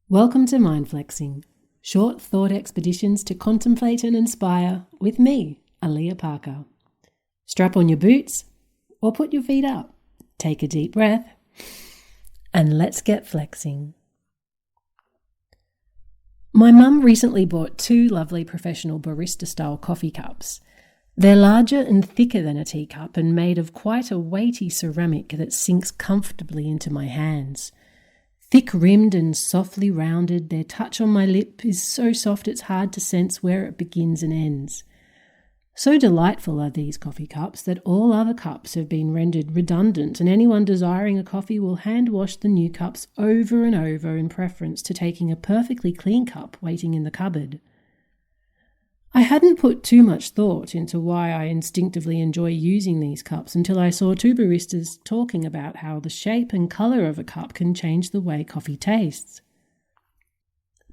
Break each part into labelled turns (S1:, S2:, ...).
S1: Welcome to Mind Flexing, short thought expeditions to contemplate and inspire with me, Alia Parker. Strap on your boots or put your feet up, take a deep breath, and let's get flexing. My mum recently bought 2 lovely professional barista-style coffee cups. They're larger and thicker than a teacup and made of quite a weighty ceramic that sinks comfortably into my hands. Thick-rimmed and softly rounded, their touch on my lip is so soft it's hard to sense where it begins and ends. So delightful are these coffee cups that all other cups have been rendered redundant, and anyone desiring a coffee will hand-wash the new cups over and over in preference to taking a perfectly clean cup waiting in the cupboard. I hadn't put too much thought into why I instinctively enjoy using these cups until I saw 2 baristas talking about how the shape and colour of a cup can change the way coffee tastes.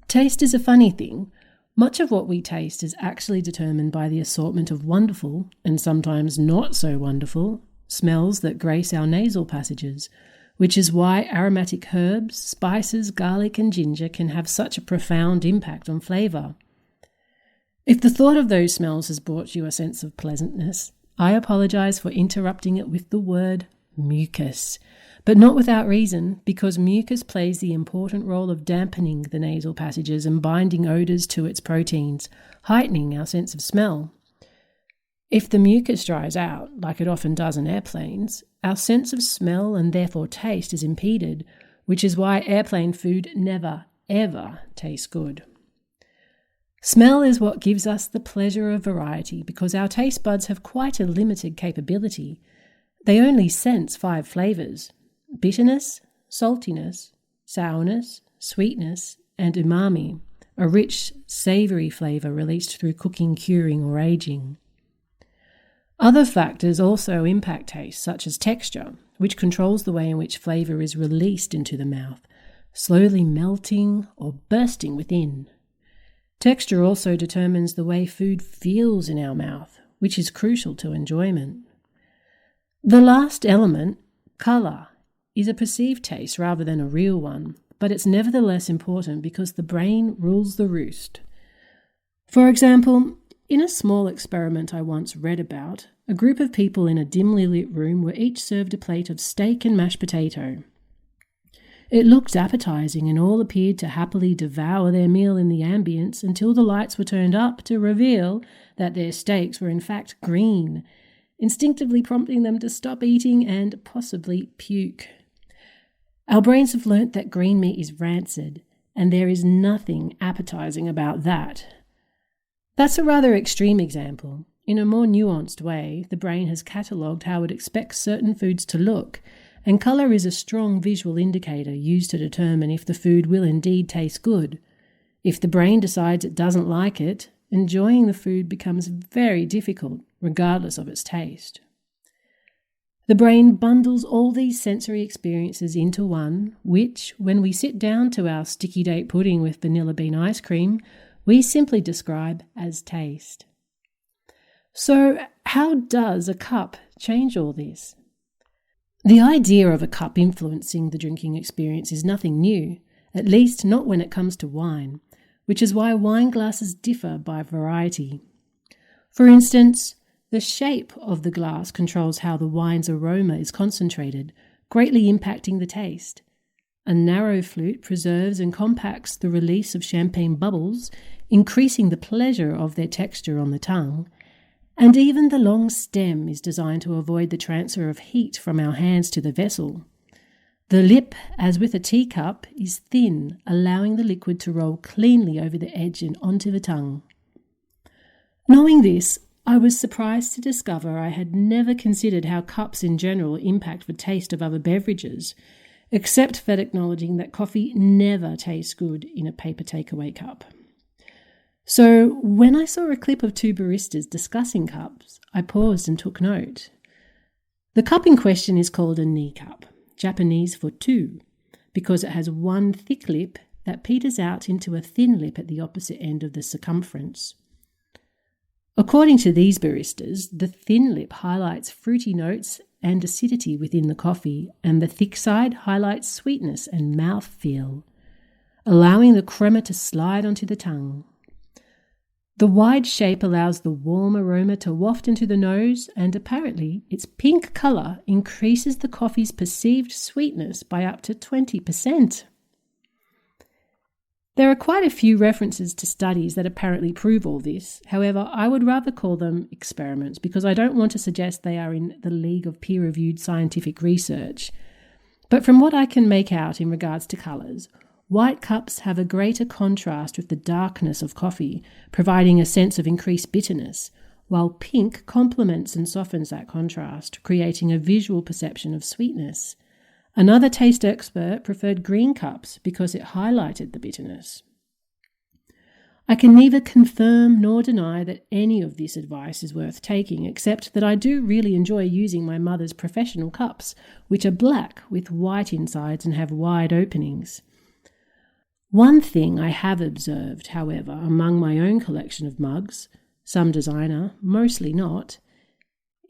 S1: Taste is a funny thing. Much of what we taste is actually determined by the assortment of wonderful, and sometimes not so wonderful, smells that grace our nasal passages, which is why aromatic herbs, spices, garlic and ginger can have such a profound impact on flavour. If the thought of those smells has brought you a sense of pleasantness, I apologise for interrupting it with the word mucus, but not without reason, because mucus plays the important role of dampening the nasal passages and binding odours to its proteins, heightening our sense of smell. If the mucus dries out, like it often does in airplanes, our sense of smell and therefore taste is impeded, which is why airplane food never, ever tastes good. Smell is what gives us the pleasure of variety because our taste buds have quite a limited capability. They only sense 5 flavours: bitterness, saltiness, sourness, sweetness, and umami, a rich, savoury flavour released through cooking, curing, or aging. Other factors also impact taste, such as texture, which controls the way in which flavour is released into the mouth, slowly melting or bursting within. Texture also determines the way food feels in our mouth, which is crucial to enjoyment. The last element, colour, is a perceived taste rather than a real one, but it's nevertheless important because the brain rules the roost. For example, in a small experiment I once read about, a group of people in a dimly lit room were each served a plate of steak and mashed potato. It looked appetizing and all appeared to happily devour their meal in the ambience until the lights were turned up to reveal that their steaks were in fact green, instinctively prompting them to stop eating and possibly puke. Our brains have learnt that green meat is rancid, and there is nothing appetizing about that. That's a rather extreme example. In a more nuanced way, the brain has catalogued how it expects certain foods to look, and colour is a strong visual indicator used to determine if the food will indeed taste good. If the brain decides it doesn't like it, enjoying the food becomes very difficult, regardless of its taste. The brain bundles all these sensory experiences into one, which, when we sit down to our sticky date pudding with vanilla bean ice cream, we simply describe as taste. So, how does a cup change all this? The idea of a cup influencing the drinking experience is nothing new, at least not when it comes to wine, which is why wine glasses differ by variety. For instance, the shape of the glass controls how the wine's aroma is concentrated, greatly impacting the taste. A narrow flute preserves and compacts the release of champagne bubbles, increasing the pleasure of their texture on the tongue. And even the long stem is designed to avoid the transfer of heat from our hands to the vessel. The lip, as with a teacup, is thin, allowing the liquid to roll cleanly over the edge and onto the tongue. Knowing this, I was surprised to discover I had never considered how cups in general impact the taste of other beverages, except for acknowledging that coffee never tastes good in a paper takeaway cup. So when I saw a clip of 2 baristas discussing cups, I paused and took note. The cup in question is called a knee cup, Japanese for 2, because it has one thick lip that peters out into a thin lip at the opposite end of the circumference. According to these baristas, the thin lip highlights fruity notes and acidity within the coffee, and the thick side highlights sweetness and mouthfeel. allowing the crema to slide onto the tongue. The wide shape allows the warm aroma to waft into the nose, and apparently its pink colour increases the coffee's perceived sweetness by up to 20%. There are quite a few references to studies that apparently prove all this. However, I would rather call them experiments because I don't want to suggest they are in the league of peer-reviewed scientific research. But from what I can make out in regards to colours, white cups have a greater contrast with the darkness of coffee, providing a sense of increased bitterness, while pink complements and softens that contrast, creating a visual perception of sweetness. Another taste expert preferred green cups because it highlighted the bitterness. I can neither confirm nor deny that any of this advice is worth taking, except that I do really enjoy using my mother's professional cups, which are black with white insides and have wide openings. One thing I have observed, however, among my own collection of mugs, some designer, mostly not,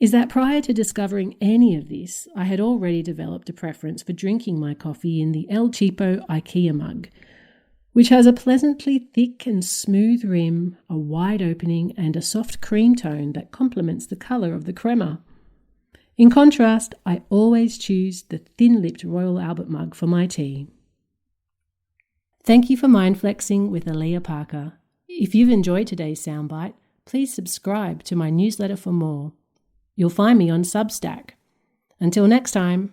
S1: is that prior to discovering any of this, I had already developed a preference for drinking my coffee in the El Cheapo IKEA mug, which has a pleasantly thick and smooth rim, a wide opening, and a soft cream tone that complements the colour of the crema. In contrast, I always choose the thin-lipped Royal Albert mug for my tea. Thank you for mind flexing with Alia Parker. If you've enjoyed today's soundbite, please subscribe to my newsletter for more. You'll find me on Substack. Until next time.